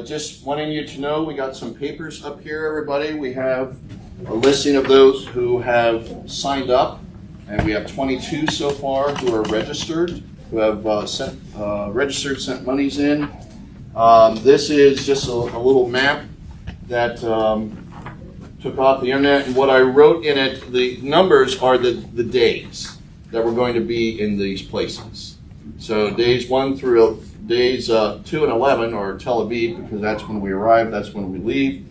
Just wanting you to know, we got some papers up here, everybody. We have a listing of those who have signed up, and we have 22 so far who are registered, who have registered, sent monies in. This is just a little map that took off the internet, and what I wrote in it, the numbers are the days that we're going to be in these places. So days 1 through days 2 and 11 are Tel Aviv, because that's when we arrive, that's when we leave.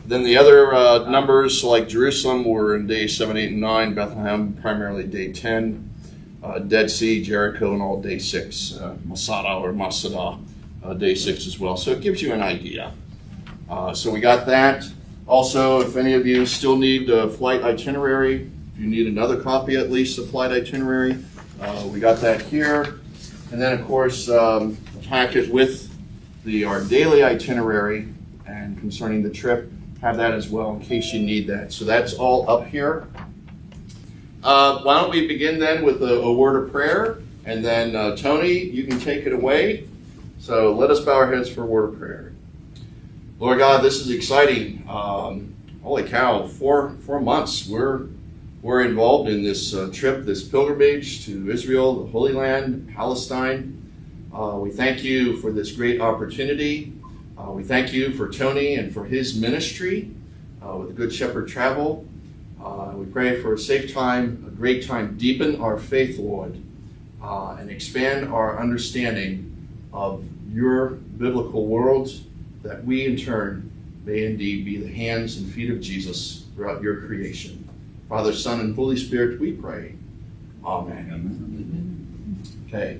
Then the other numbers, like Jerusalem, were in days 7, 8, and 9. Bethlehem, primarily day 10. Dead Sea, Jericho, and all day 6. Masada or Masada, day 6 as well. So it gives you an idea. So we got that. Also, if any of you still need a flight itinerary, if you need another copy at least of flight itinerary, we got that here. And then, of course, a packet with our daily itinerary and concerning the trip, have that as well in case you need that. So that's all up here. Why don't we begin then with a word of prayer, and then Tony, you can take it away. So let us bow our heads for a word of prayer. Lord God, this is exciting. Holy cow, 4 months we're involved in this trip, this pilgrimage to Israel, the Holy Land, Palestine. We thank you for this great opportunity. We thank you for Tony and for his ministry with the Good Shepherd Travel. We pray for a safe time, a great time. Deepen our faith, Lord, and expand our understanding of your biblical world, that we in turn may indeed be the hands and feet of Jesus throughout your creation. Father, Son, and Holy Spirit, we pray. Amen. Okay.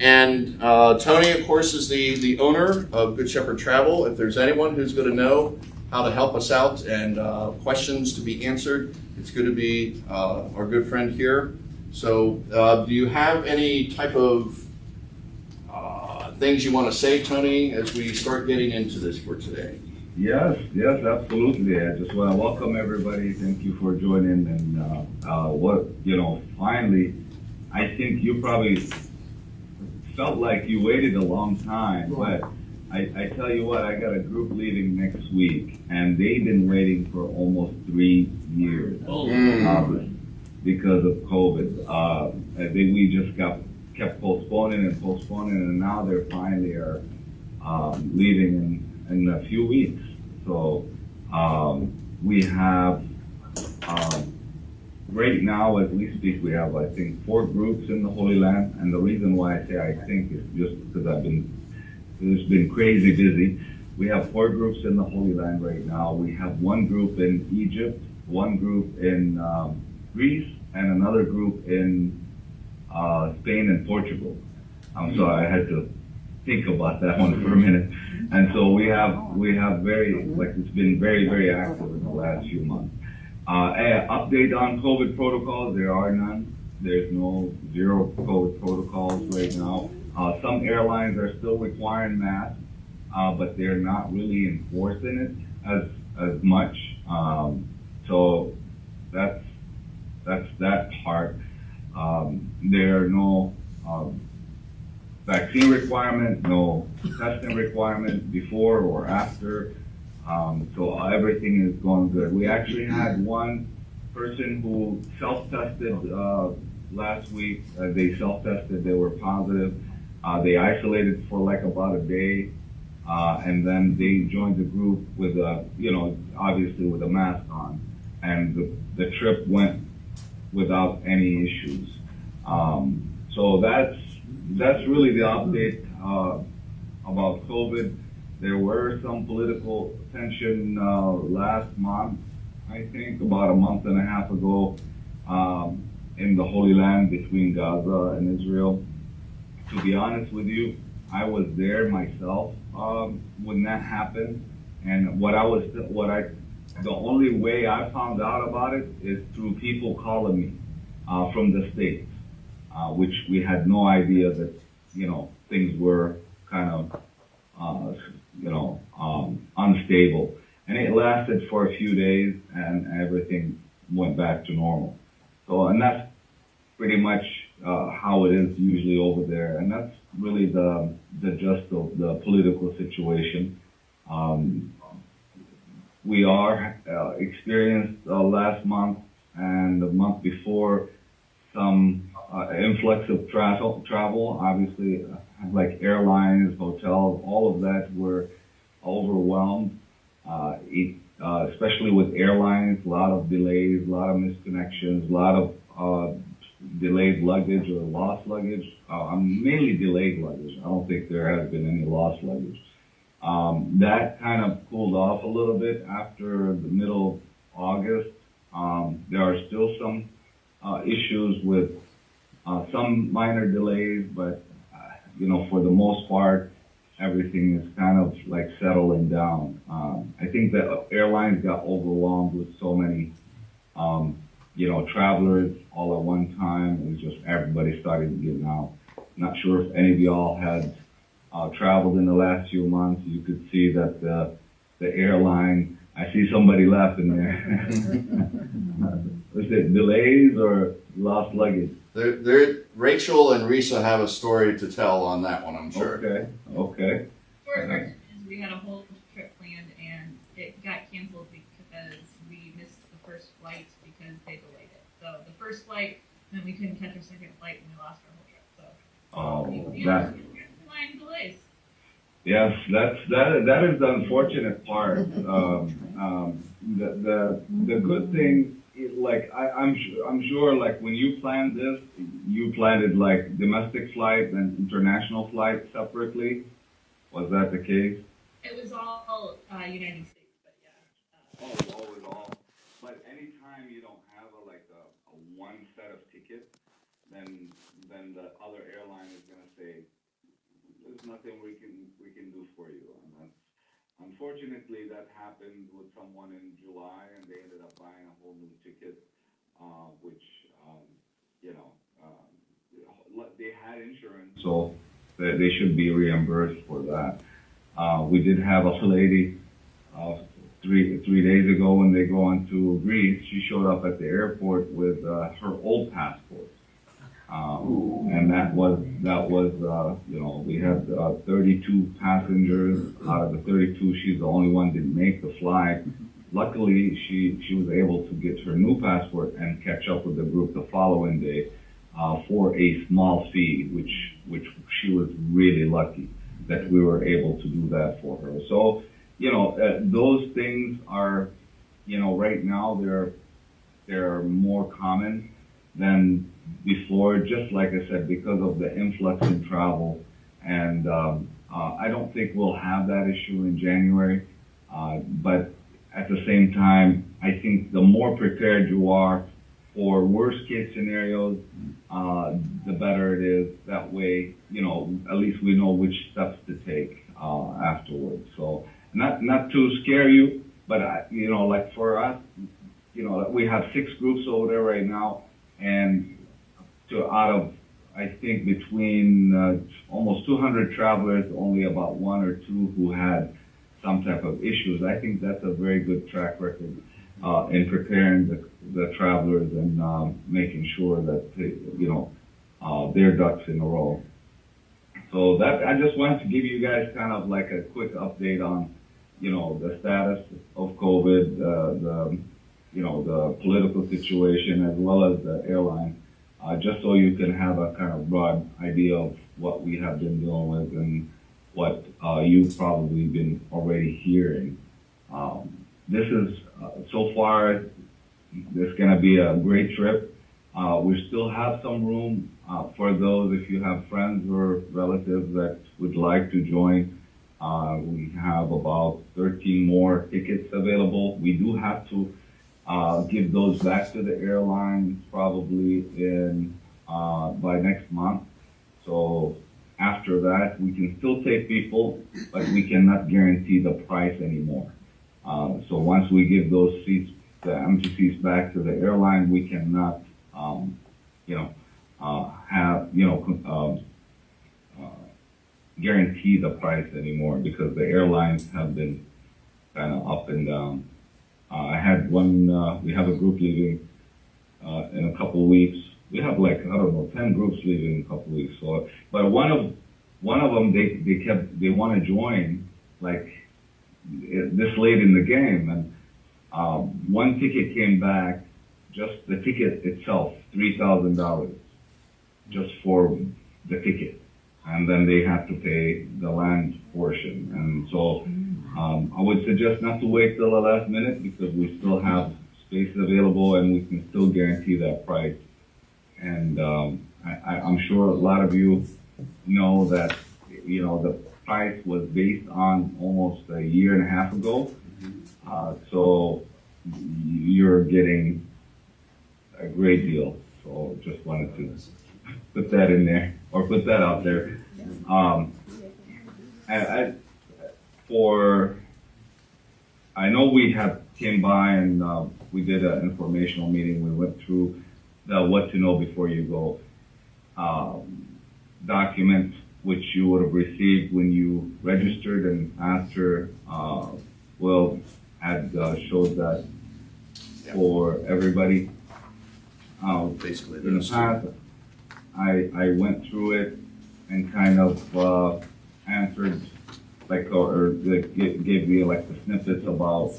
And Tony, of course, is the owner of Good Shepherd Travel. If there's anyone who's going to know how to help us out and questions to be answered, it's good to be our good friend here. So do you have any type of things you want to say, Tony, as we start getting into this for today? Yes, absolutely. I just want to welcome everybody. Thank you for joining. And finally, I think you probably felt like you waited a long time, but I tell you what, I got a group leaving next week, and they've been waiting for almost 3 years because of COVID. We just kept postponing, and now they're finally leaving in a few weeks. So we have right now, as we speak, we have, I think, 4 groups in the Holy Land. And the reason why I say I think is just because it's been crazy busy. We have 4 groups in the Holy Land right now. We have 1 group in Egypt, 1 group in Greece, and another group in Spain and Portugal. So I had to think about that one for a minute. And so we have it's been very, very active in the last few months. Update on COVID protocols, there are none. There's zero COVID protocols right now. Some airlines are still requiring masks, but they're not really enforcing it as much. So that's that part. There are no vaccine requirement, no testing requirement before or after. So everything is going good. We actually had 1 person who self-tested last week. They self-tested, they were positive. They isolated for like about a day, and then they joined the group with obviously with a mask on, and the trip went without any issues. So that's really the update about COVID. There were some political tension last month, I think, about a month and a half ago, in the Holy Land between Gaza and Israel. To be honest with you, I was there myself when that happened, and the only way I found out about it is through people calling me from the States, which we had no idea that things were kind of unstable, and it lasted for a few days, and everything went back to normal. So, and that's pretty much how it is usually over there, and that's really the gist of the political situation. Um, we are experienced last month and the month before some influx of travel. Obviously, like airlines, hotels, all of that were overwhelmed. Especially with airlines, a lot of delays, a lot of misconnections, a lot of delayed luggage or lost luggage. Mainly delayed luggage. I don't think there has been any lost luggage. That kind of cooled off a little bit after the middle of August. There are still some issues with some minor delays, but for the most part, everything is kind of like settling down. I think that airlines got overwhelmed with so many, travelers all at one time. It was just everybody started getting out. Not sure if any of y'all had traveled in the last few months. You could see that the airline. I see somebody laughing there. Was it delays or lost luggage? Rachel and Risa have a story to tell on that one, I'm sure. Okay. Short version is we had a whole trip planned and it got canceled because we missed the first flight because they delayed it. So the first flight, and then we couldn't catch our second flight and we lost our whole trip. So flying delays. Yes, that is the unfortunate part. The good thing. I'm sure like when you planned this, you planned it like domestic flight and international flight separately. Was that the case? It was all United States, but yeah. All. But anytime you don't have a one set of tickets, then the other airline is gonna say there's nothing we can do for you. And that's, unfortunately, that happened with someone in July, and they ended up buying a whole new ticket, which, they had insurance, so they should be reimbursed for that. We did have a lady 3 days ago when they go on to Greece. She showed up at the airport with her old passport. And that was we had 32 passengers. Out of the 32, she's the only one that didn't make the flight. Luckily, she was able to get her new passport and catch up with the group the following day for a small fee, which she was really lucky that we were able to do that for her. So, those things are, right now they're more common than before, just like I said, because of the influx in travel. And I don't think we'll have that issue in January. But at the same time, I think the more prepared you are for worst case scenarios, the better it is. That way, at least we know which steps to take afterwards. So not to scare you, but like for us, we have 6 groups over there right now, and out of, I think, between almost 200 travelers, only about 1 or 2 who had some type of issues. I think that's a very good track record in preparing the travelers and making sure that they're ducks in a row. So that I just wanted to give you guys kind of like a quick update on the status of COVID, the political situation, as well as the airline. Just so you can have a kind of broad idea of what we have been dealing with and what you've probably been already hearing. This is, so far, this is going to be a great trip. We still have some room for those, if you have friends or relatives that would like to join. We have about 13 more tickets available. We do have to give those back to the airline probably by next month. So after that, we can still take people, but we cannot guarantee the price anymore. So once we give those seats, the empty seats back to the airline, we cannot, guarantee the price anymore because the airlines have been kind of up and down. I had we have a group leaving in a couple of weeks. We have 10 groups leaving in a couple of weeks. So, but one of them, they want to join this late in the game, and one ticket came back, just the ticket itself, $3,000, just for the ticket, and then they had to pay the land portion. And so I would suggest not to wait till the last minute, because we still have spaces available and we can still guarantee that price. And I'm sure a lot of you know that, you know, the price was based on almost a year and a half ago. So you're getting a great deal. So just wanted to put that in there, or put that out there. I know we have came by and we did an informational meeting. We went through the what to know before you go document, which you would have received when you registered, and after Will had showed that for everybody. Basically, In the past, I went through it and kind of answered, like, or gave me like the snippets about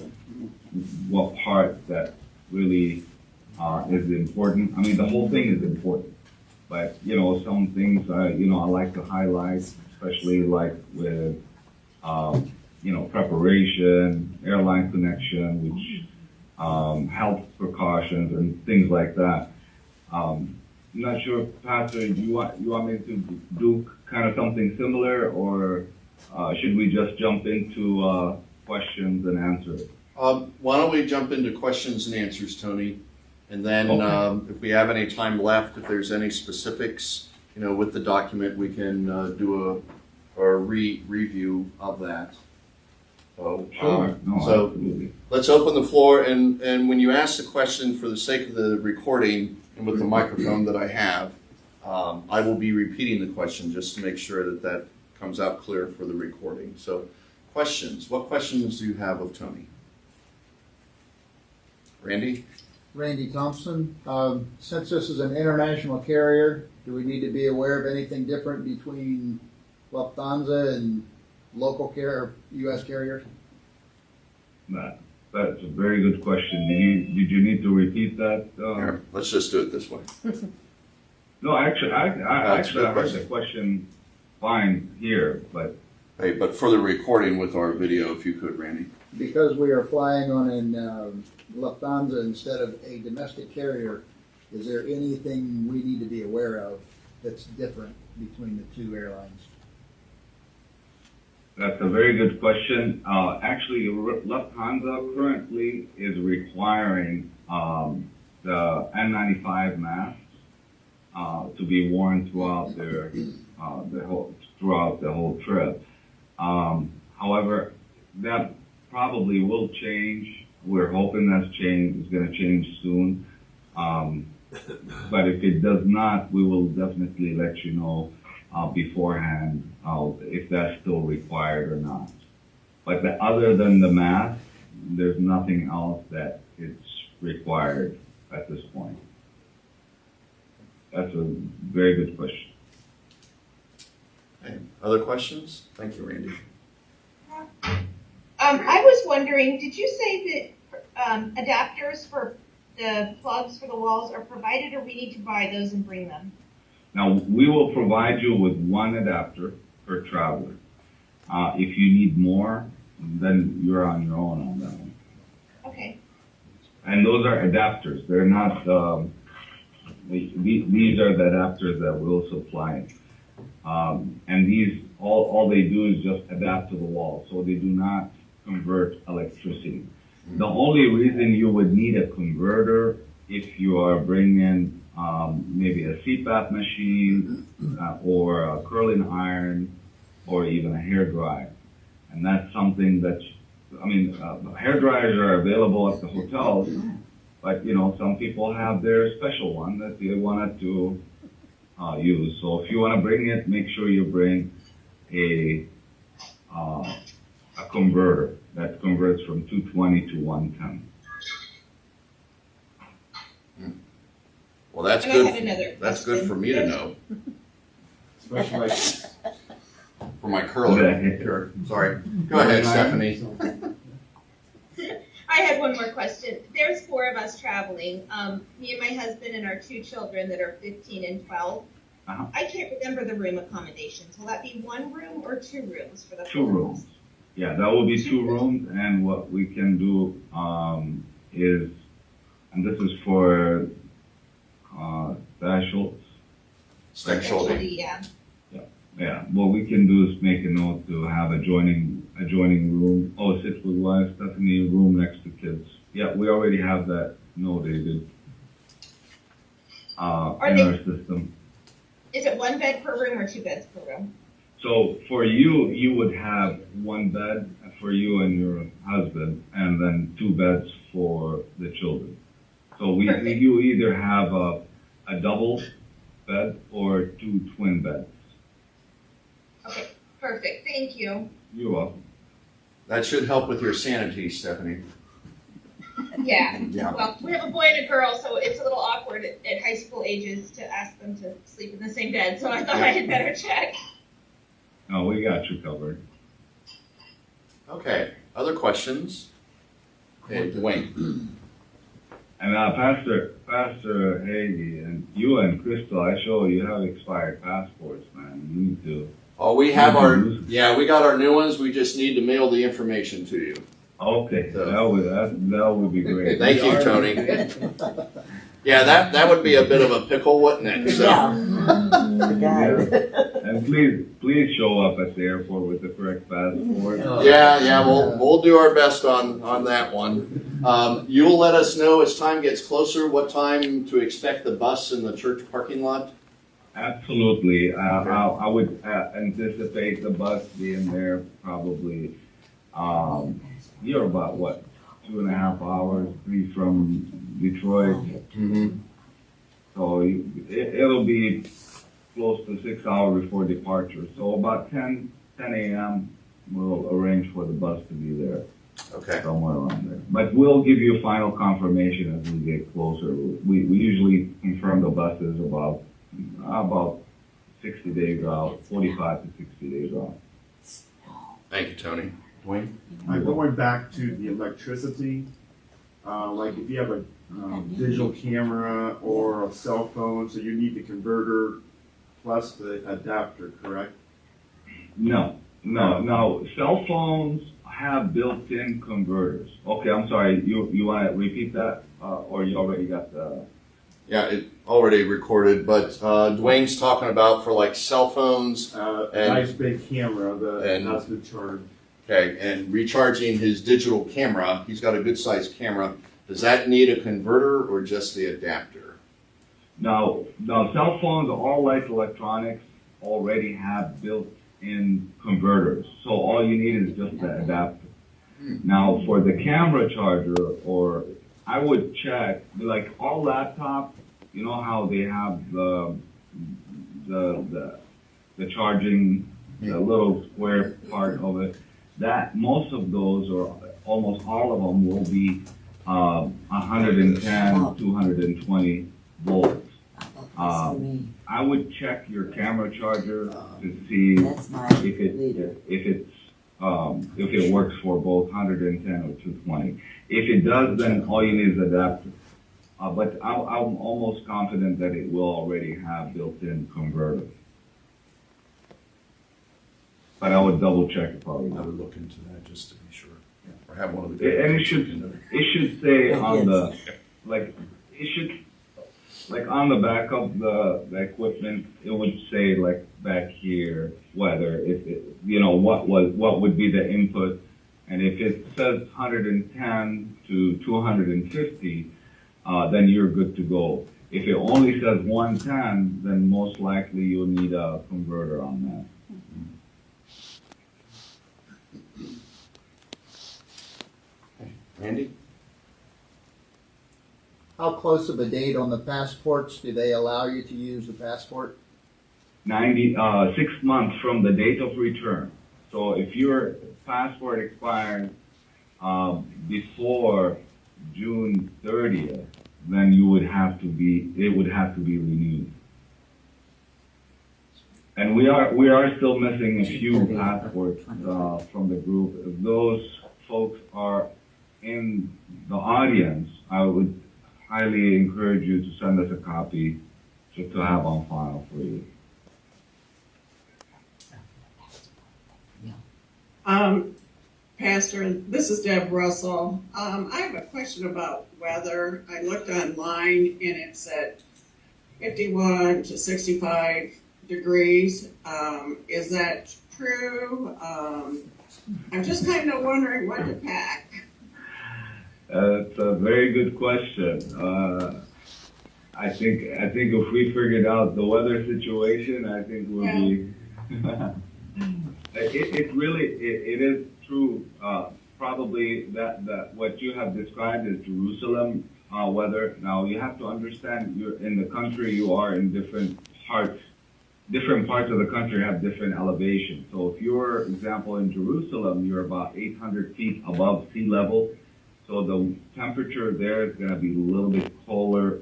what part that really is important. I mean, the whole thing is important, but you know, some things you know, I like to highlight, especially like with you know, preparation, airline connection, which health precautions and things like that. I'm not sure, Pastor, you want me to do kind of something similar, or should we just jump into questions and answers? Why don't we jump into questions and answers, Tony? And then Okay. if we have any time left, if there's any specifics, you know, with the document, we can do a review of that. So, Sure. No, so absolutely. let's open the floor, and when you ask the question, for the sake of the recording and with the microphone that I have, I will be repeating the question just to make sure that that comes out clear for the recording. So questions, what questions do you have of Tony? Randy? Randy Thompson. Since this is an international carrier, do we need to be aware of anything different between Lufthansa and local U.S. carriers? That's a very good question. Did you need to repeat that? Here, let's just do it this way. No, actually, I That's a good heard the question fine here, but Hey, but for the recording with our video, if you could, Randy. Because we are flying on an Lufthansa instead of a domestic carrier, is there anything we need to be aware of that's different between the two airlines? that's a very good question. Actually, Lufthansa currently is requiring the N95 masks to be worn throughout the whole trip. However, that probably will change. We're hoping that's going to change soon. But if it does not, we will definitely let you know beforehand if that's still required or not. But other than the mask, there's nothing else that is required at this point. That's a very good question. Okay. Other questions? Thank you, Randy. I was wondering, did you say that adapters for the plugs for the walls are provided, or we need to buy those and bring them? Now, we will provide you with one adapter per traveler. If you need more, then you're on your own on that one. Okay. And those are adapters. They're not, these are the adapters that we'll supply. And these, all they do is just adapt to the wall. So they do not convert electricity. The only reason you would need a converter if you are bringing maybe a CPAP machine or a curling iron or even a hair dryer. And that's something that, hair dryers are available at the hotels, but you know, some people have their special one that they wanted to use. So if you want to bring it, make sure you bring a converter that converts from 220 to 110. Well, that's And I had good. another That's good question. for me to know. Especially For my curler. Okay. Sure. Sorry. Go ahead, Stephanie. 4 of us traveling. Me and my husband and our 2 children that are 15 and 12. Uh-huh. I can't remember the room accommodations. Will that be 1 room or 2 rooms for the 2 rooms. Yeah, that will be 2 rooms, and what we can do is, and this is for specials. Sexuality. Yeah. Yeah, what we can do is make a note to have adjoining room. Oh, sit with wife, Stephanie, room next to kids. Yeah, we already have that notated in our system. Is it 1 bed per room or 2 beds per room? So for you, you would have 1 bed for you and your husband, and then 2 beds for the children. So you either have a double bed or 2 twin beds. Okay, perfect. Thank you. You're welcome. That should help with your sanity, Stephanie. Yeah. Yeah. Well, we have a boy and a girl, so it's a little awkward at high school ages to ask them to sleep in the same bed. So I thought I had better check. No, we got you covered. Okay, other questions? Okay, Dwayne. And Pastor Hagee, and you and Crystal, I show you have expired passports, man. You need to. Oh, we have we got our new ones. We just need to mail the information to you. Okay, So- that would be great. Thank you, Tony. Yeah, that would be a bit of a pickle, wouldn't it? So, And please show up at the airport with the correct passport. yeah, we'll do our best on that one. You'll let us know as time gets closer what time to expect the bus in the church parking lot. Absolutely. I would anticipate the bus being there probably. You're about what, 2.5 hours, 3 from Detroit. Mm-hmm. So it'll be close to 6 hours before departure. So about 10 a.m. we'll arrange for the bus to be there. Okay. Somewhere around there. But we'll give you final confirmation as we get closer. We usually confirm the buses about 60 days out, 45 to 60 days out. Thank you, Tony. Dwayne? Going back to the electricity, like if you have a digital camera or a cell phone, so you need the converter plus the adapter, correct? No. Cell phones have built-in converters. Okay, I'm sorry. You want to repeat that, or you already got the? Yeah, it already recorded, but Dwayne's talking about for like cell phones. Nice big camera that and- has to charge. Okay, and recharging his digital camera. He's got a good sized camera. Does that need a converter or just the adapter? No, cell phones, all like electronics, already have built-in converters. So all you need is just the adapter. Now, for the camera charger, or I would check, like all laptops, you know how they have the charging, the little square part of it. That most of those, or almost all of them, will be 110, 220 volts. I would check your camera charger to see if it works for both 110 or 220. If it does, then all you need is adapter. But I'm almost confident that it will already have built-in converter. But I would double check it probably. I would look into that just to be sure. Or have one of the. And it should say on the, on the back of the equipment, it would say like back here, whether if it, what would be the input. And if it says 110 to 250, then you're good to go. If it only says 110, then most likely you'll need a converter on that. Andy? How close of a date on the passports do they allow you to use the passport? 6 months from the date of return. So if your passport expires before June 30th, then it would have to be renewed. And we are still missing a few passports from the group. If those folks are in the audience, I would highly encourage you to send us a copy just to have on file for you. Pastor, this is Deb Russell. I have a question about weather. I looked online and it said 51 to 65 degrees. Is that true? I'm just kind of wondering what to pack. It's a very good question. I think if we figured out the weather situation, I think we'll be. It is true. Probably that what you have described is Jerusalem weather. Now you have to understand, you're in the country. You are in different parts. Different parts of the country have different elevations. So if you're, example, in Jerusalem, you're about 800 feet above sea level. So the temperature there is going to be a little bit cooler,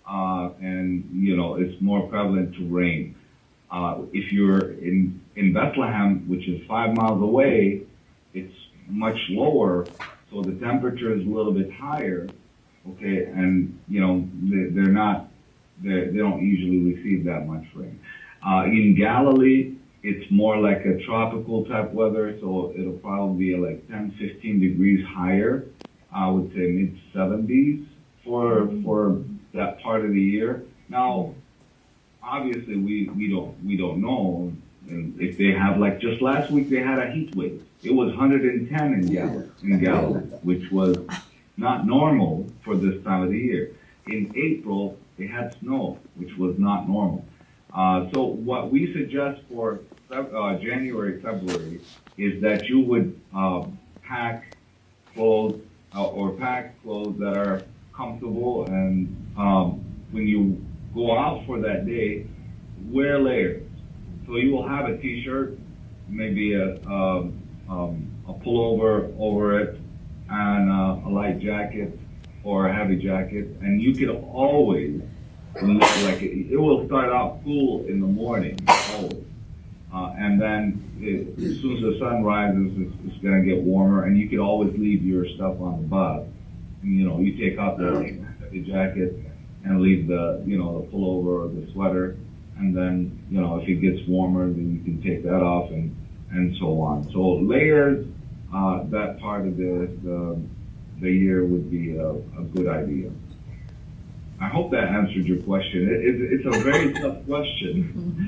and it's more prevalent to rain. If you're in Bethlehem, which is 5 miles away, it's much lower, so the temperature is a little bit higher. Okay, and they don't usually receive that much rain. In Galilee, it's more like a tropical type weather, so it'll probably be like 10, 15 degrees higher. I would say mid-70s for that part of the year. Now, obviously, we don't know. And if they have, like just last week, they had a heat wave. It was 110 in Galilee, which was not normal for this time of the year. In April, they had snow, which was not normal. So what we suggest for January, February is that you would pack clothes that are comfortable, and when you go out for that day, wear layers. So you will have a t-shirt, maybe a pullover over it, and a light jacket or a heavy jacket, and you can always, it will start out cool in the morning, always. And then as soon as the sun rises, it's going to get warmer, and you can always leave your stuff on the bus. And, you take out the jacket and leave the pullover or the sweater, and then, if it gets warmer, then you can take that off and so on. So layers, that part of the year would be a good idea. I hope that answered your question. It's a very tough question.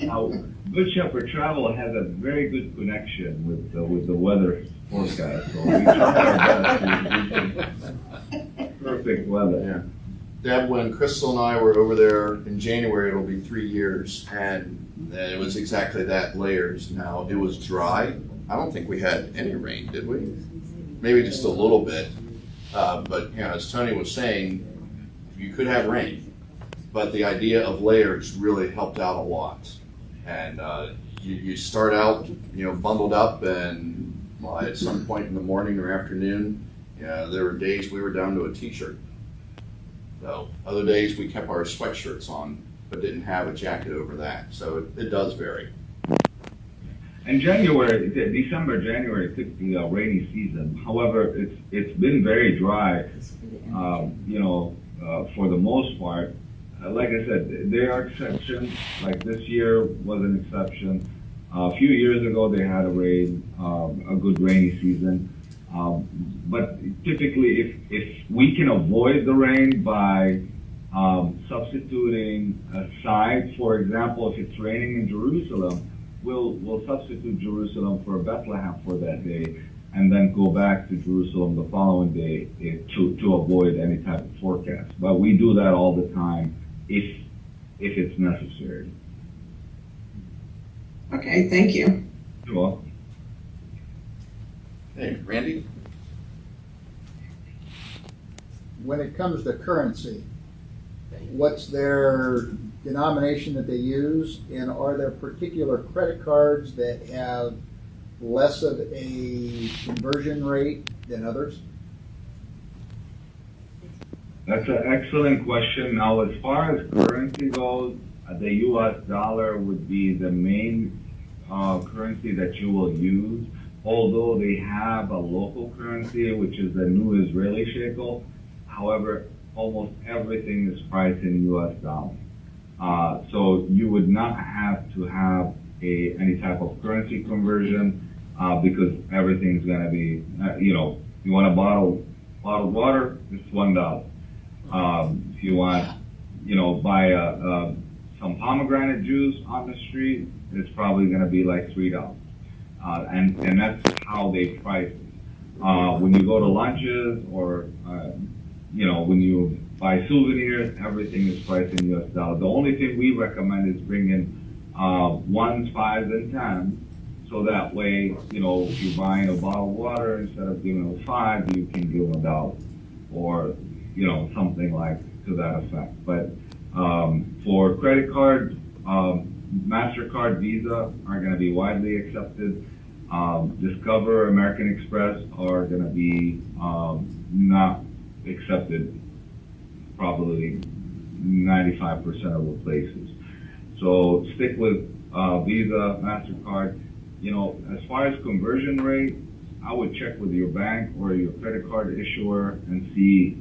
Now, Good Shepherd Travel has a very good connection with the weather forecast, so we try our best to perfect weather. Yeah. Deb, when Crystal and I were over there in January, it'll be 3 years, and it was exactly that, layers. Now, it was dry. I don't think we had any rain, did we? Maybe just a little bit. But as Tony was saying, you could have rain, but the idea of layers really helped out a lot. And you start out, bundled up, and at some point in the morning or afternoon, there were days we were down to a t-shirt. So other days we kept our sweatshirts on, but didn't have a jacket over that. So it does vary. And December, January, typically a rainy season. However, it's been very dry, for the most part. Like I said, there are exceptions. Like this year was an exception. A few years ago, they had a good rainy season. But typically, if we can avoid the rain by substituting a site, for example, if it's raining in Jerusalem, we'll substitute Jerusalem for Bethlehem for that day, and then go back to Jerusalem the following day to avoid any type of forecast. But we do that all the time if it's necessary. Okay, thank you. You're welcome. Hey, Randy? When it comes to currency, what's their denomination that they use, and are there particular credit cards that have less of a conversion rate than others? That's an excellent question. Now, as far as currency goes, the U.S. dollar would be the main currency that you will use. although they have a local currency, which is the new Israeli shekel. However, almost everything is priced in US dollars. So you would not have to have any type of currency conversion because everything's going to be, you want a bottled water, it's $1. If you want, buy some pomegranate juice on the street, it's probably going to be like $3. And that's how they price it. When you go to lunches or, when you buy souvenirs, everything is priced in US dollars. The only thing we recommend is bringing 1s, 5s, and 10s. So that way, if you're buying a bottle of water, instead of giving them 5, you can give them $1. Or, something like to that effect. But for credit cards, MasterCard, Visa are going to be widely accepted. Discover, American Express are going to be not accepted, probably 95% of the places. So stick with Visa, MasterCard. As far as conversion rate, I would check with your bank or your credit card issuer and see,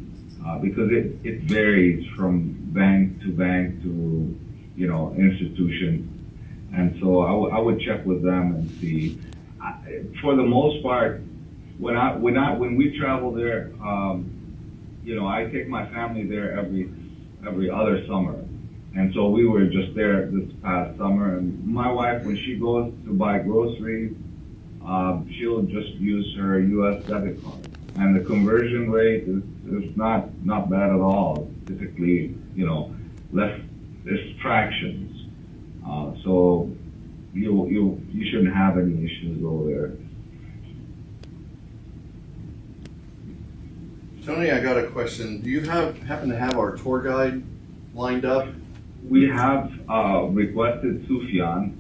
because it varies from bank to institution. And so I would check with them and see. For the most part, when we travel there, I take my family there every other summer. And so we were just there this past summer, and my wife, when she goes to buy groceries, she'll just use her U.S. debit card. And the conversion rate is not bad at all. Typically, less, it's fractions. So you shouldn't have any issues over there. Tony, I got a question. Do you happen to have our tour guide lined up? We have requested Sufyan.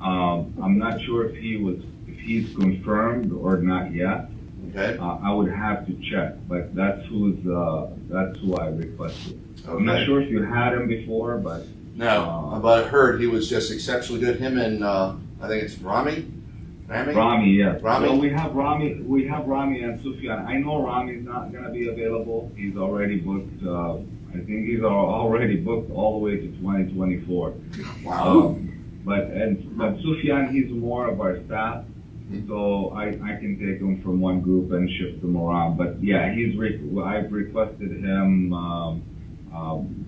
I'm not sure if he's confirmed or not yet. Okay. I would have to check, but that's who I requested. Okay. I'm not sure if you had him before, but No, but I heard he was just exceptionally good. Him and I think it's Rami. Yes. Rami? So we have Rami and Sufyan. I know Rami's not gonna be available. He's already booked. I think he's already booked all the way to 2024. Wow. But Sufyan, he's more of our staff, so I can take him from one group and shift him around. But yeah, I've requested him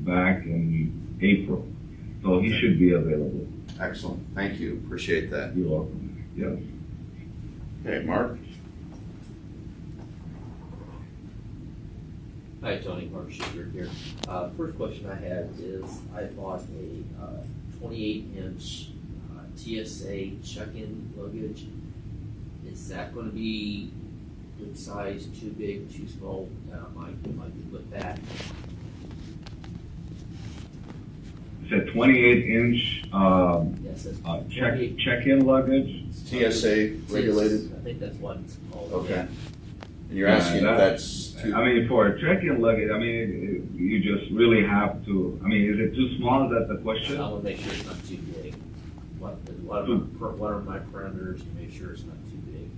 back in April, so he should be available. Excellent. Thank you. Appreciate that. You're welcome. Yes. Okay, Mark. Hi, Tony, Mark Sugar here. First question I had is I bought a 28-inch TSA check-in luggage. Is that going to be good size, too big, too small? Might be with that. It's a 28-inch Yes, that's check-in luggage. TSA regulated. I think that's what it's called. Okay. Yeah. And you're asking if that's too. I mean, for a check-in luggage, you just really have to. Is it too small? Is that the question? I want to make sure it's not too big. What are my parameters to make sure it's not too big?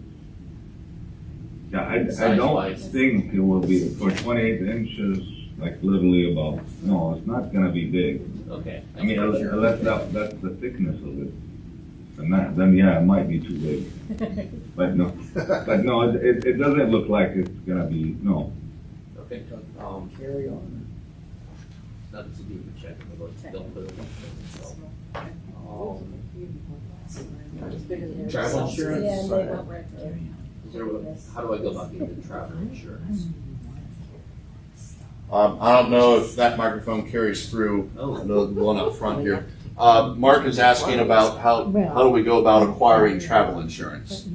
Yeah, I don't think it will be for 28 inches. Like literally about. No, it's not gonna be big. Okay. Unless that's the thickness of it. Then yeah, it might be too big. But no, it doesn't look like it's gonna be, no. Okay. Carry on. Not to be a check, but don't put it in. Travel insurance. How do I go about getting the travel insurance? I don't know if that microphone carries through. The one up front here. Mark is asking about how do we go about acquiring travel insurance?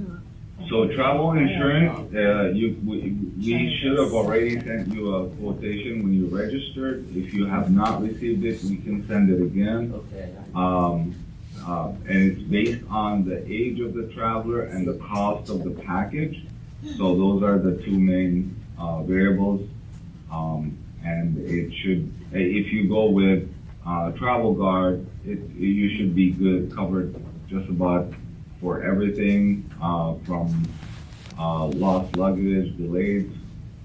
So travel insurance, we should have already sent you a quotation when you registered. If you have not received it, we can send it again. Okay. And it's based on the age of the traveler and the cost of the package. So those are the two main variables. And it should, if you go with Travel Guard, you should be covered just about for everything, from, lost luggage, delayed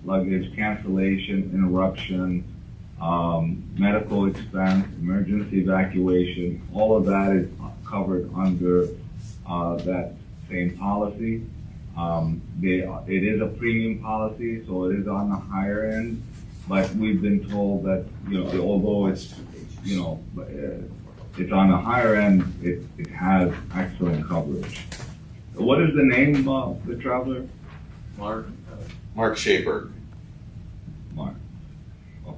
luggage, cancellation, interruption, medical expense, emergency evacuation, all of that is covered under, that same policy. It is a premium policy, so it is on the higher end, but we've been told that, although it's, it's on the higher end, it has excellent coverage. What is the name of the traveler? Mark Shaper. Mark. Oh,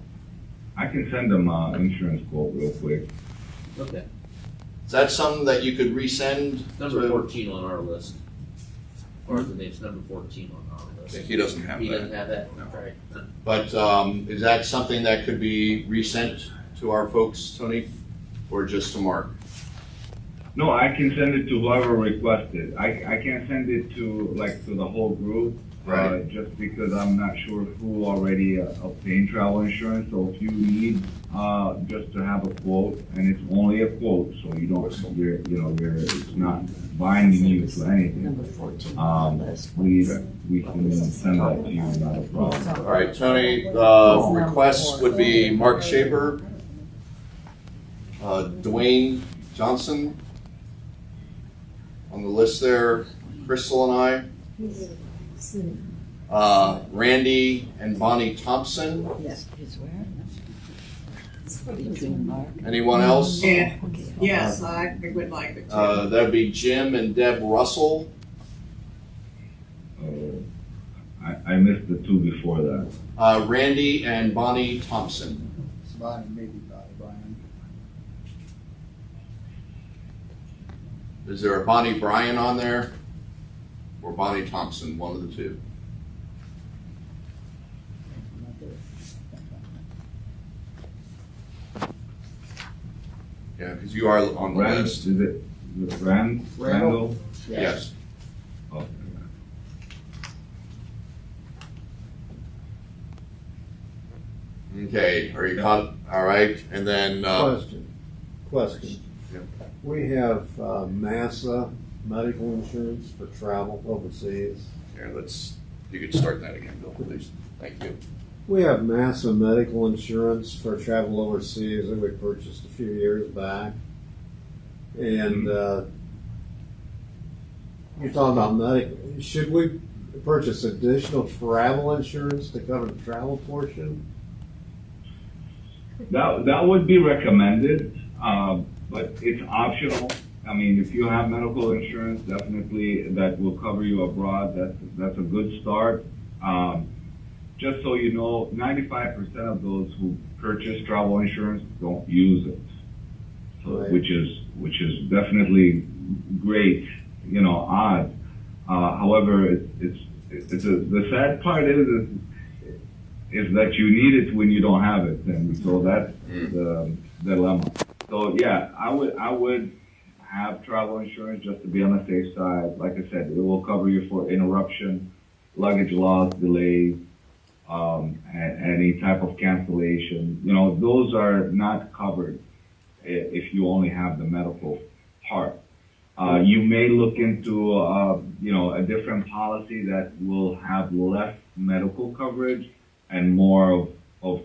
I can send them an insurance quote real quick. Okay. Is that something that you could resend? Number to- 14 on our list. As far as the name's number 14 on our list. He doesn't have He that. doesn't have that? No. Right. But is that something that could be resent to our folks, Tony, or just to Mark? No, I can send it to whoever requested. I can't send it to the whole group. Right. Just because I'm not sure who already obtained travel insurance. So if you need just to have a quote, and it's only a quote, so you don't, it's not binding you to anything. Number 14 on the list. We can send that to you, not a problem. All right, Tony, requests would be Mark Shaper, Dwayne Johnson on the list there, Crystal and I, Randy and Bonnie Thompson. Yes, he's where? What are you doing, Mark? Anyone else? Yeah. Yes, I would like it to. That'd be Jim and Deb Russell. I missed the two before that. Randy and Bonnie Thompson. Bonnie, maybe Bonnie, Brian. Is there a Bonnie Bryan on there? Or Bonnie Thompson, one of the two? Yeah, because you are on the Rand, list. is it Randall? Yes. Okay. Okay, are you caught? All right, and then, Question. Yep. We have Massa medical insurance for travel overseas. here, you could start that again, Bill, please. Thank you. We have Massa medical insurance for travel overseas that we purchased a few years back. And you're talking about medical. Should we purchase additional travel insurance to cover the travel portion? That would be recommended, but it's optional. I mean, if you have medical insurance, definitely that will cover you abroad. That's a good start. Just so you know, 95% of those who purchase travel insurance don't use it, so Right. which is definitely great. Odd. However, the sad part is that you need it when you don't have it, and so that's the dilemma. So yeah, I would have travel insurance just to be on the safe side. Like I said, it will cover you for interruption, luggage loss, delays, any type of cancellation. Those are not covered if you only have the medical part. You may look into a different policy that will have less medical coverage and more of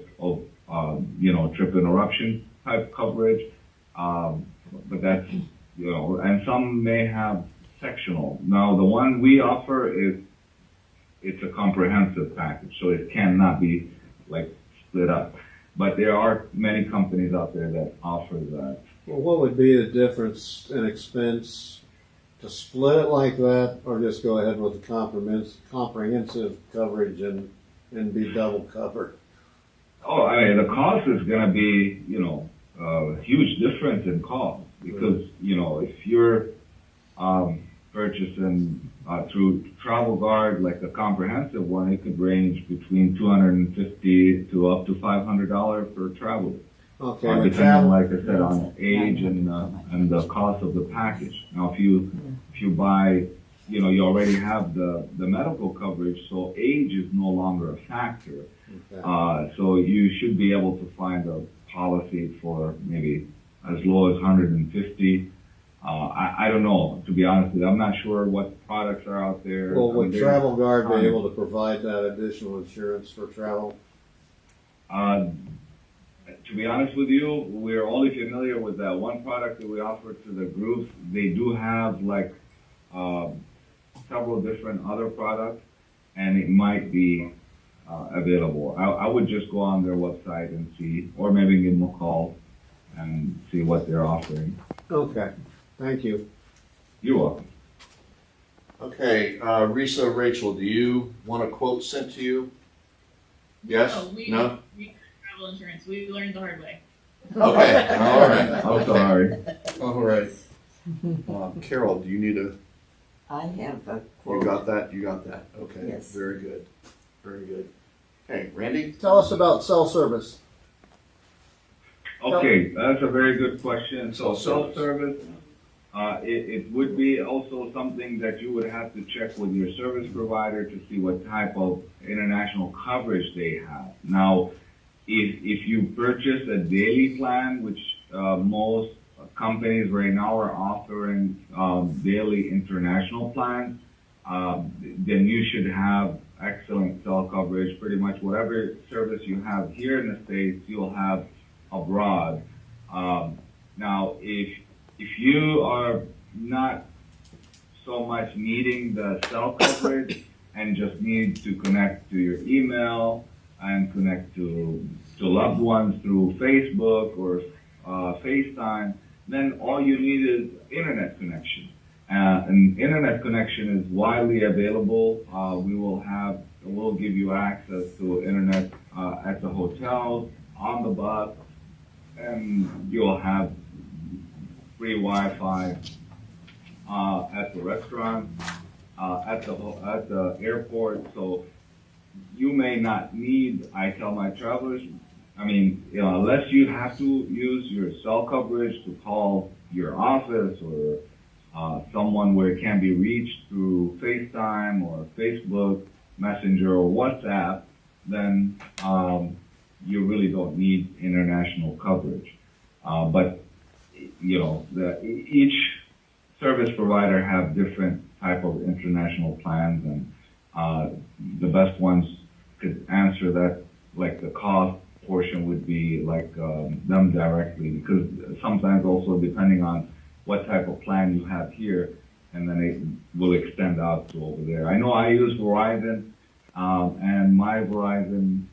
trip interruption type coverage. But that's, and some may have sectional. Now, the one we offer it's a comprehensive package, so it cannot be split up. But there are many companies out there that offer that. Well, what would be the difference in expense to split it like that, or just go ahead with the comprehensive coverage and be double covered? Oh, the cost is going to be, a huge difference in cost because, if you're purchasing through Travel Guard, like a comprehensive one, it could range between $250 to up to $500 per traveler. Okay, Depending on, like I said, on age and the cost of the package. Now, if you buy, you already have the medical coverage, so age is no longer a factor. Okay. So you should be able to find a policy for maybe as low as $150. I don't know, to be honest with you. I'm not sure what products are out there. Well, I mean, would there's Travel Guard be tons. able to provide that additional insurance for travel? To be honest with you, we're only familiar with that one product that we offer to the groups. They do have like several different other products, and it might be available. I would just go on their website and see, or maybe give them a call and see what they're offering. Okay, thank you. You're welcome. Okay, Risa, Rachel, do you want a quote sent to you? Yes? Oh, we No? travel insurance. We learned the hard way. Okay, all right. I'm Okay. sorry. All right. Carol, do you need a, I have a you quote. got that? You got that? Okay, Yes. very good. Very good. Okay, Randy? Tell us about cell service. Okay, that's a very good question. So Self-service. self-service, it would be also something that you would have to check with your service provider to see what type of international coverage they have. Now, if you purchase a daily plan, which most companies right now are offering daily international plans, then you should have excellent cell coverage. Pretty much whatever service you have here in the States, you'll have abroad. Now, if you are not so much needing the cell coverage and just need to connect to your email and connect to loved ones through Facebook or FaceTime, then all you need is internet connection. An internet connection is widely available. We'll give you access to internet at the hotel, on the bus, and you'll have free Wi-Fi at the restaurant, at the airport. So you may not need. I tell my travelers, unless you have to use your cell coverage to call your office or someone where it can be reached through FaceTime or Facebook Messenger or WhatsApp, then you really don't need international coverage. But each service provider have different type of international plans, and the best ones could answer that. Like the cost portion would be like them directly, because sometimes also depending on what type of plan you have here, and then it will extend out to over there. I know I use Verizon, and my Verizon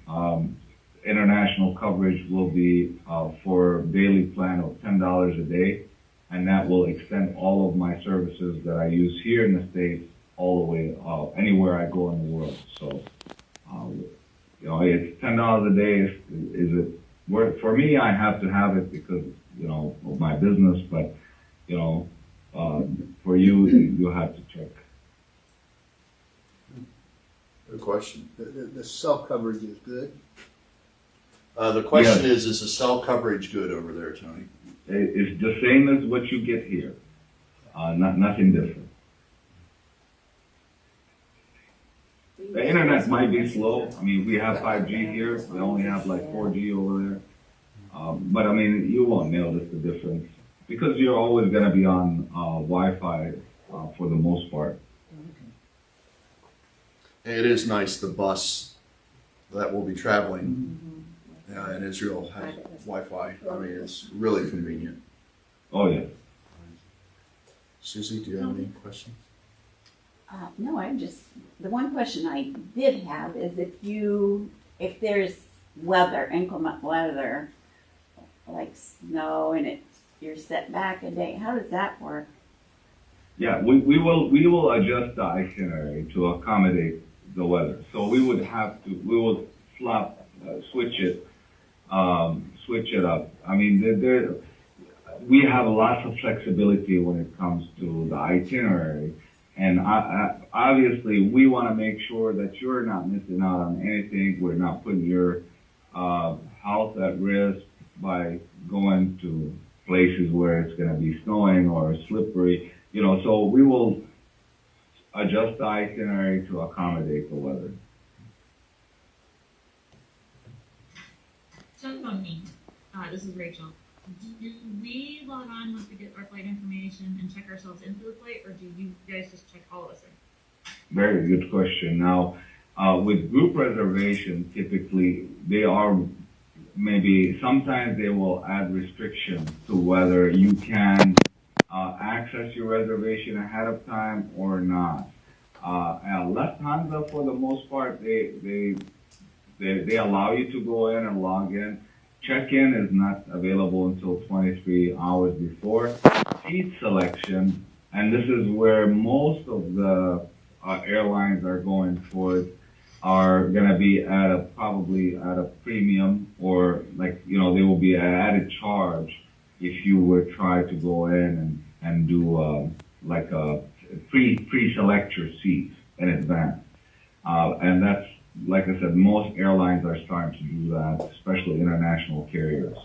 international coverage will be for a daily plan of $10 a day, and that will extend all of my services that I use here in the States all the way anywhere I go in the world. So, it's $10 a day. Is it worth for me? I have to have it because of my business, but for you, you have to check. Good question. The cell coverage is good. The question is the cell coverage good over there, Tony? It's the same as what you get here. Nothing different. The internet might be slow. I mean, we have 5G here. We only have like 4G over there. But you won't notice the difference because you're always going to be on Wi-Fi for the most part. It is nice, the bus that will be traveling in Israel has Wi-Fi. It's really convenient. Oh, yeah. Susie, do you have any questions? No, the one question I did have is if there's inclement weather, like snow, and you're set back a day, how does that work? Yeah, we will adjust the itinerary to accommodate the weather. So we will switch it up. We have lots of flexibility when it comes to the itinerary. And obviously, we want to make sure that you're not missing out on anything. We're not putting your health at risk by going to places where it's going to be snowing or slippery. So we will adjust the itinerary to accommodate the weather. Tony, this is Rachel. Do we log on once we get our flight information and check ourselves into the flight, or do you guys just check all of us in? Very good question. Now, with group reservation, typically they are maybe sometimes they will add restrictions to whether you can access your reservation ahead of time or not. Lufthansa, for the most part, they allow you to go in and log in. Check-in is not available until 23 hours before. Seat selection, and this is where most of the airlines are going towards, are going to be probably at a premium, or like, they will be at added charge if you were try to go in and do like a pre-select your seats in advance. And that's, like I said, most airlines are starting to do that, especially international carriers.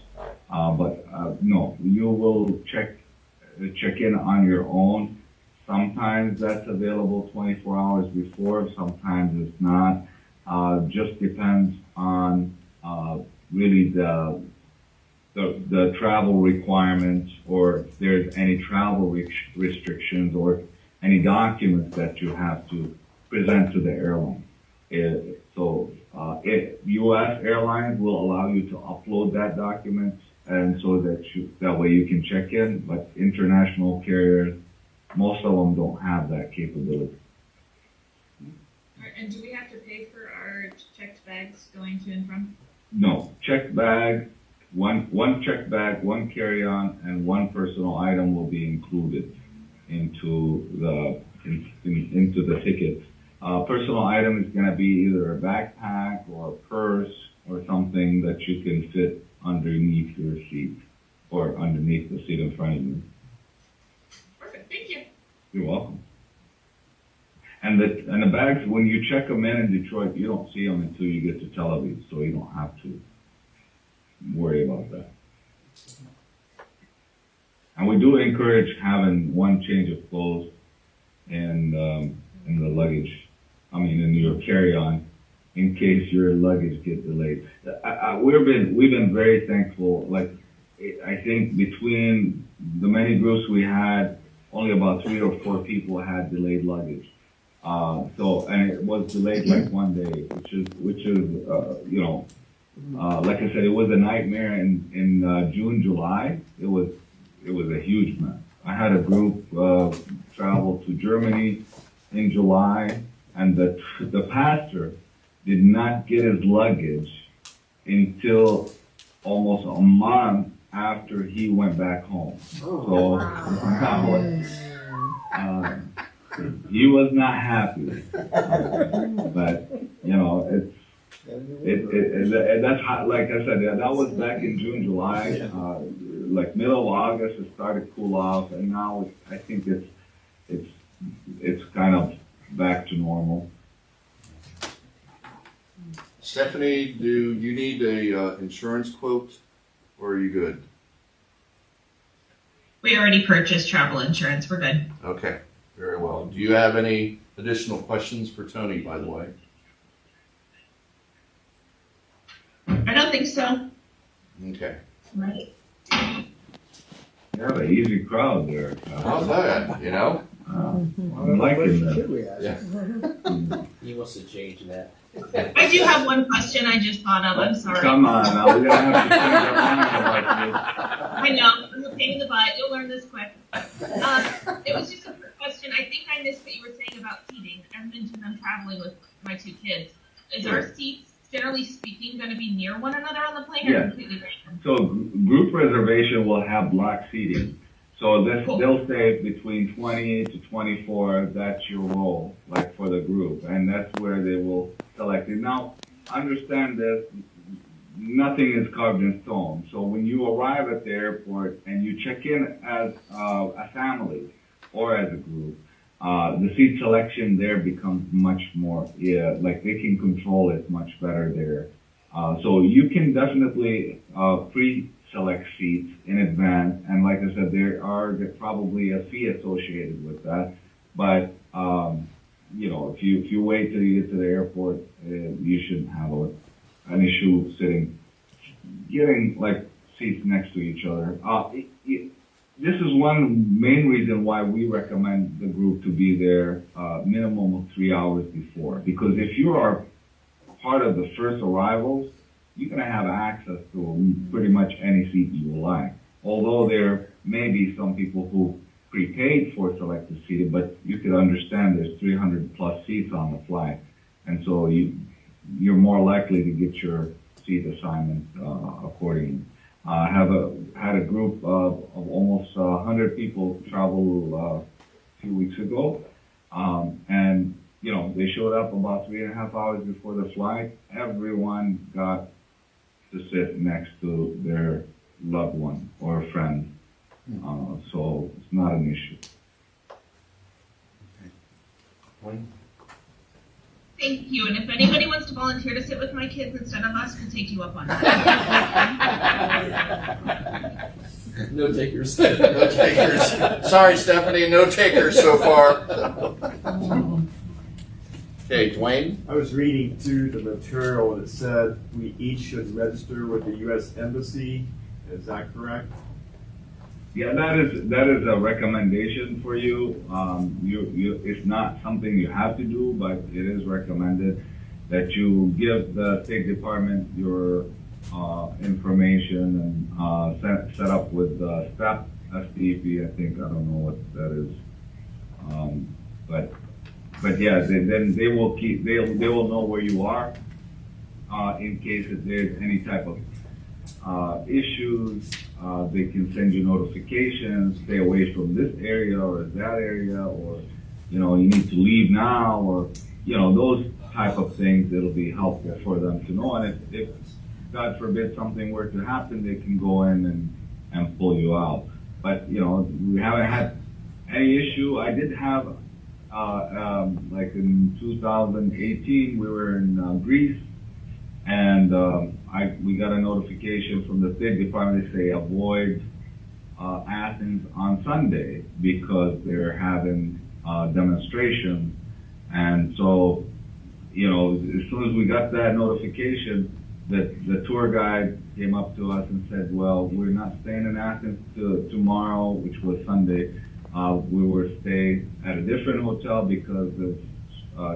But no, you will check in on your own. Sometimes that's available 24 hours before, sometimes it's not. Just depends on really the travel requirements, or if there's any travel restrictions or any documents that you have to present to the airline. U.S. airlines will allow you to upload that document, and so that way you can check in. But international carriers, most of them don't have that capability. And do we have to pay for our checked bags going to and from? No, checked bag, one checked bag, one carry-on, and one personal item will be included into the ticket. Personal item is going to be either a backpack or a purse or something that you can fit underneath your seat or underneath the seat in front of you. Perfect, thank you. You're welcome. And the bags, when you check them in Detroit, you don't see them until you get to Tel Aviv, so you don't have to worry about that. And we do encourage having one change of clothes in the luggage. In your carry-on, in case your luggage get delayed. We've been very thankful. Like, I think between the many groups we had, only about 3 or 4 people had delayed luggage. And it was delayed like one day, which is like I said, it was a nightmare in June, July. It was a huge mess. I had a group travel to Germany in July, and the pastor did not get his luggage until almost a month after he went back home. So he was not happy, but that's how, like I said, that was back in June, July. Like middle of August, it started to cool off, and now I think it's kind of back to normal. Stephanie, do you need a insurance quote, or are you good? We already purchased travel insurance. We're good. Okay, very well. Do you have any additional questions for Tony, by the way? I don't think so. Okay. Right. You have an easy crowd there. How's that, I'm liking that. Should we ask? Yeah. He wants to change that. I do have one question I just thought of. I'm sorry. Come on, now we're gonna have to change our mind about I know. I'm a pain in the butt. You'll learn this quick. It was just a quick question. I think I missed what you were saying about seating. I mentioned I'm traveling with my 2 kids. Is our seats, generally speaking, going to be near one another on the plane, or Yeah. completely random? So group reservation will have block seating. So Cool. they'll say between 20 to 24, that's your role, like for the group, and that's where they will select it. Now, understand that nothing is carved in stone. So when you arrive at the airport and you check in as a family or as a group, the seat selection there becomes much more, like they can control it much better there. So you can definitely pre-select seats in advance, and like I said, there's probably a fee associated with that. But if you wait till you get to the airport, you shouldn't have an issue getting like seats next to each other. This is one main reason why we recommend the group to be there minimum of 3 hours before. Because if you are part of the first arrivals, you're going to have access to pretty much any seat you like. Although there may be some people who prepaid for selected seating, but you could understand there's 300 plus seats on the flight. And so you're more likely to get your seat assignment accordingly. Had a group of almost 100 people travel a few weeks ago, and they showed up about 3.5 hours before the flight. Everyone got to sit next to their loved one or a friend, so it's not an issue. Thank you, and if anybody wants to volunteer to sit with my kids instead of us, we'll take you up on that. No takers. No takers. Sorry, Stephanie, no takers so far. Okay, Dwayne? I was reading through the material and it said we each should register with the U.S. Embassy. Is that correct? Yeah, that is a recommendation for you. It's not something you have to do, but it is recommended that you give the State Department your information and set up with STEP, STEP. I don't know what that is, but yeah, then they will know where you are in case if there's any type of issues. They can send you notifications, stay away from this area or that area, or you need to leave now, or those type of things. It'll be helpful for them to know. And if God forbid something were to happen, they can go in and pull you out. But we haven't had any issue. I did have like in 2018, we were in Greece, and we got a notification from the State Department to say avoid Athens on Sunday because they're having demonstrations. And so, as soon as we got that notification, the tour guide came up to us and said, well, we're not staying in Athens tomorrow, which was Sunday. We were staying at a different hotel because of,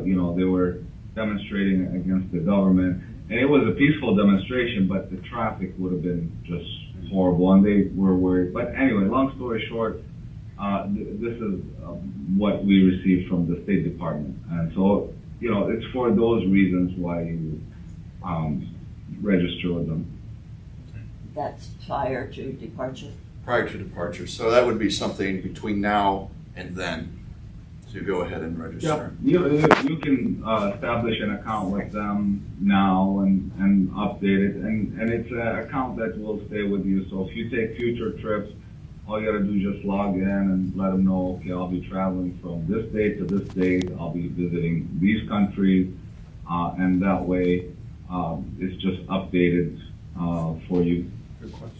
they were demonstrating against the government. And it was a peaceful demonstration, but the traffic would have been just horrible, and they were worried. But anyway, long story short, this is what we received from the State Department. And so, it's for those reasons why you register with them. That's prior to departure? Prior to departure. So that would be something between now and then to go ahead and register. Yeah, you can establish an account with them now and update it, and it's an account that will stay with you. So if you take future trips, all you gotta do is just log in and let them know, okay, I'll be traveling from this date to this date, I'll be visiting these countries, and that way it's just updated for you. Good question.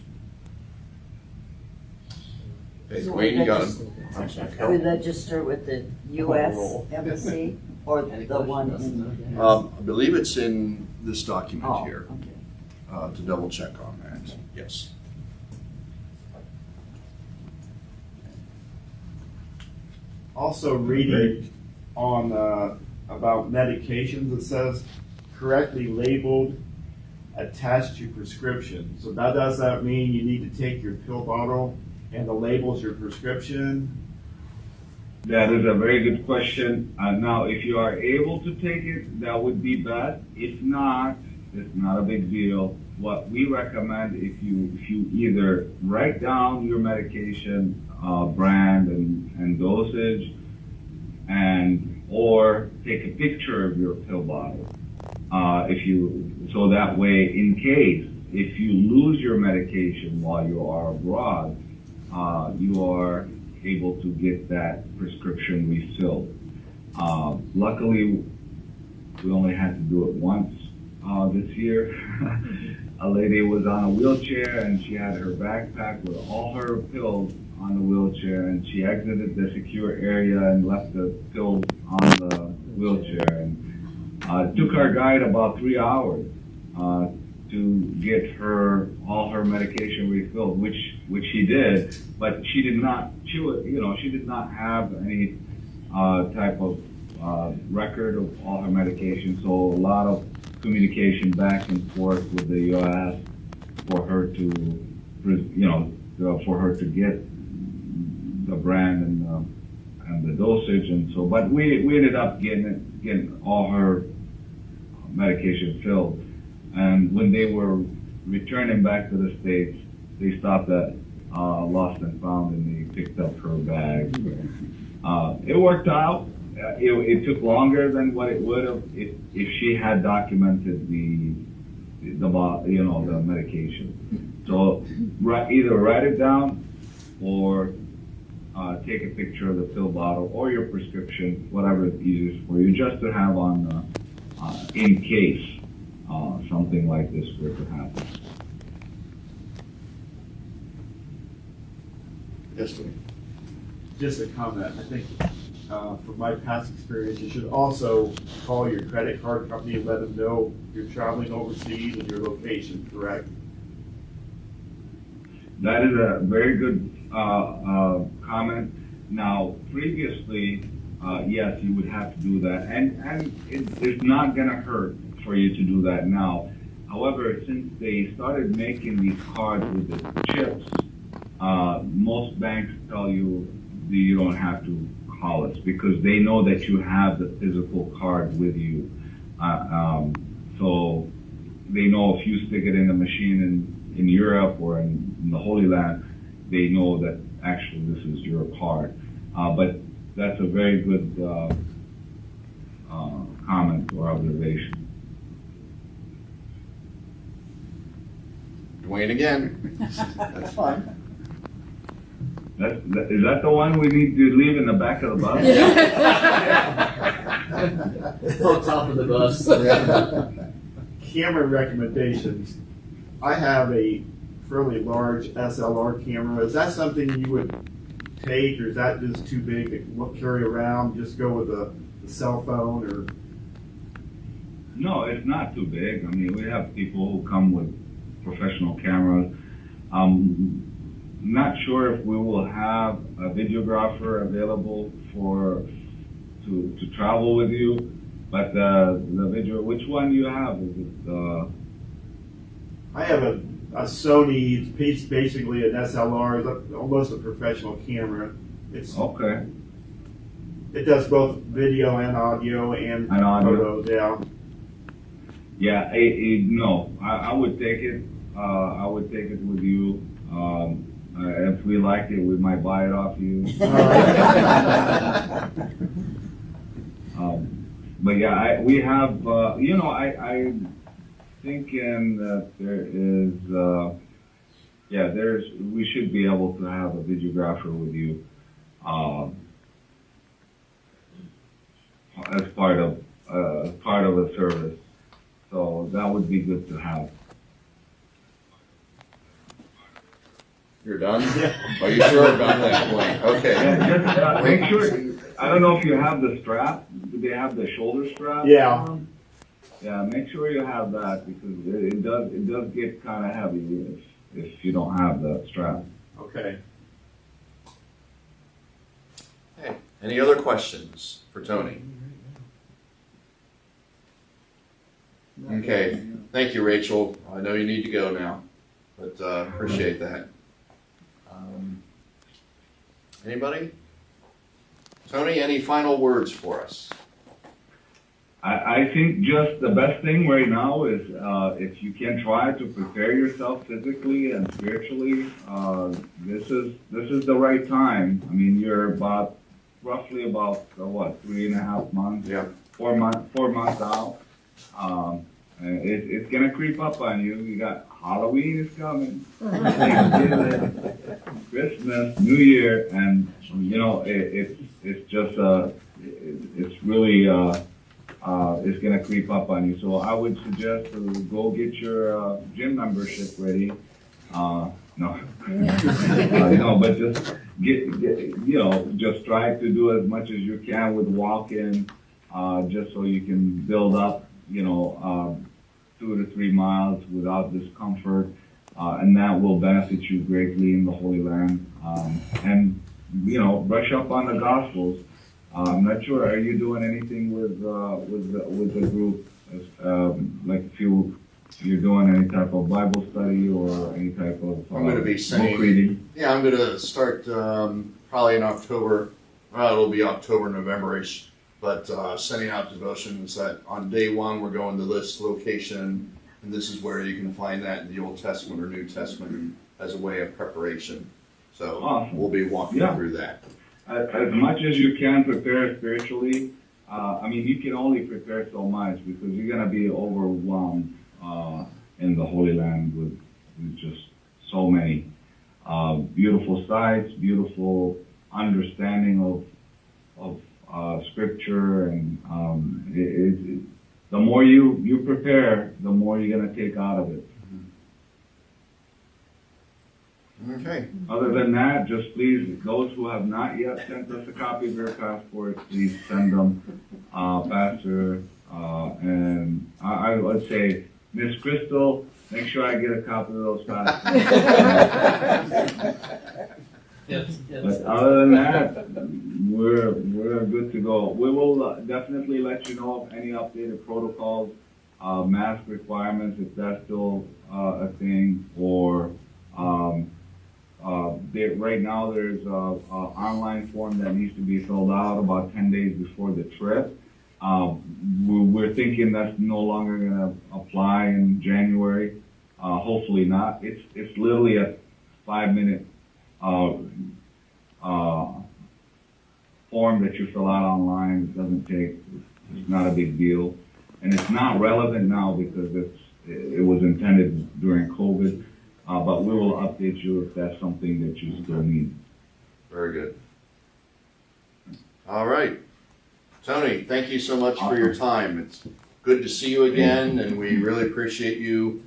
Okay, Dwayne, you got it. I'm sorry, We Carol. register with the U.S. Embassy or the one in? I believe it's in this document Oh, here, okay. to double check on that, yes. Also reading on about medications, it says correctly labeled attached to prescription. So does that mean you need to take your pill bottle and the label's your prescription? That is a very good question. Now, if you are able to take it, that would be bad. If not, it's not a big deal. What we recommend, if you either write down your medication brand and dosage, or take a picture of your pill bottle. So that way, in case if you lose your medication while you are abroad, you are able to get that prescription refilled. Luckily, we only had to do it once this year. A lady was on a wheelchair and she had her backpack with all her pills on the wheelchair, and she exited the secure area and left the pills on the wheelchair. And it took our guide about 3 hours to get all her medication refilled, which she did, but she did not have any type of record of all her medication. So a lot of communication back and forth with the U.S. for her to, for her to get the brand and the dosage and so. But we ended up getting all her medication filled. And when they were returning back to the States, they stopped at Lost and Found and they picked up her bag. It worked out. It took longer than what it would have if she had documented the medication. So either write it down or take a picture of the pill bottle or your prescription, whatever is easiest for you, just to have on in case something like this were to happen. Yes, Tony. Just a comment, I think, from my past experience, you should also call your credit card company and let them know you're traveling overseas and your location, correct? That is a very good comment. Now, previously, yes, you would have to do that, and it's not going to hurt for you to do that now. However, since they started making these cards with the chips, most banks tell you that you don't have to call us because they know that you have the physical card with you. So they know if you stick it in the machine in Europe or in the Holy Land, they know that actually this is your card. But that's a very good comment or observation. Dwayne again. That's fine. Is that the one we need to leave in the back of the bus? On top of the bus. Camera recommendations. I have a fairly large SLR camera. Is that something you would take, or is that just too big to carry around? Just go with a cell phone, or? No, it's not too big. I mean, we have people who come with professional cameras. Not sure if we will have a videographer available to travel with you, but the video. Which one do you have? Is it? I have a Sony. It's basically an SLR. It's almost a professional camera. It's Okay. It does both video and audio and photos. Yeah. Yeah. No, I would take it. I would take it with you. If we like it, we might buy it off you. But yeah, we have. I thinking that there is. We should be able to have a videographer with you as part of a service. So that would be good to have. You're done? Are you sure about that, Dwayne? Okay. Yeah, just make sure. I don't know if you have the strap. Do they have the shoulder strap? Yeah. Yeah, make sure you have that because it does get kind of heavy if you don't have the strap. Okay. Hey, any other questions for Tony? Okay, thank you, Rachel. I know you need to go now, but appreciate that. Anybody? Tony, any final words for us? I think just the best thing right now is if you can try to prepare yourself physically and spiritually, this is the right time. I mean, you're roughly about 3.5 months? Yeah. 4 months out. It's gonna creep up on you. You got Halloween is coming, Thanksgiving, Christmas, New Year, and it's just it's really it's gonna creep up on you. So I would suggest to go get your gym membership ready. No, no, but just just try to do as much as you can with walking, just so you can build up, 2 to 3 miles without discomfort, and that will benefit you greatly in the Holy Land. And brush up on the Gospels. I'm not sure. Are you doing anything with the group? Like if you're doing any type of Bible study or any type of I'm going to be book reading? Yeah, I'm going to start probably in October. Well, it'll be October, November-ish. But sending out devotions that on day one we're going to this location, and this is where you can find that in the Old Testament or New Testament as a way of preparation. So Awesome. we'll be walking through that. As much as you can prepare spiritually, you can only prepare so much because you're going to be overwhelmed in the Holy Land with just so many beautiful sights, beautiful understanding of Scripture, and the more you prepare, the more you're going to take out of it. Okay. Other than that, just please, those who have not yet sent us a copy of their passports, please send them, Pastor. And I would say, Miss Crystal, make sure I get a copy of those passports. But other than that, we're good to go. We will definitely let you know of any updated protocols, mask requirements, if that's still a thing, or right now there's a online form that needs to be filled out about 10 days before the trip. We're thinking that's no longer going to apply in January. Hopefully not. It's literally a 5-minute form that you fill out online. It doesn't take. It's not a big deal, and it's not relevant now because it was intended during COVID. But we will update you if that's something that you still need. Very good. All right. Tony, thank you so much for your time. It's good to see you again, and we really appreciate you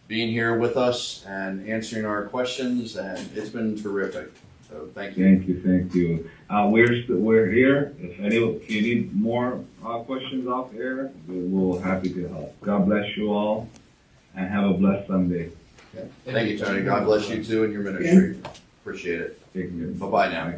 being here with us and answering our questions, and it's been terrific. So thank you. Thank you. We're here. If you need more questions off air, we're happy to help. God bless you all, and have a blessed Sunday. Thank you, Tony. God bless you too and your ministry. Appreciate it. Take care. Bye-bye now.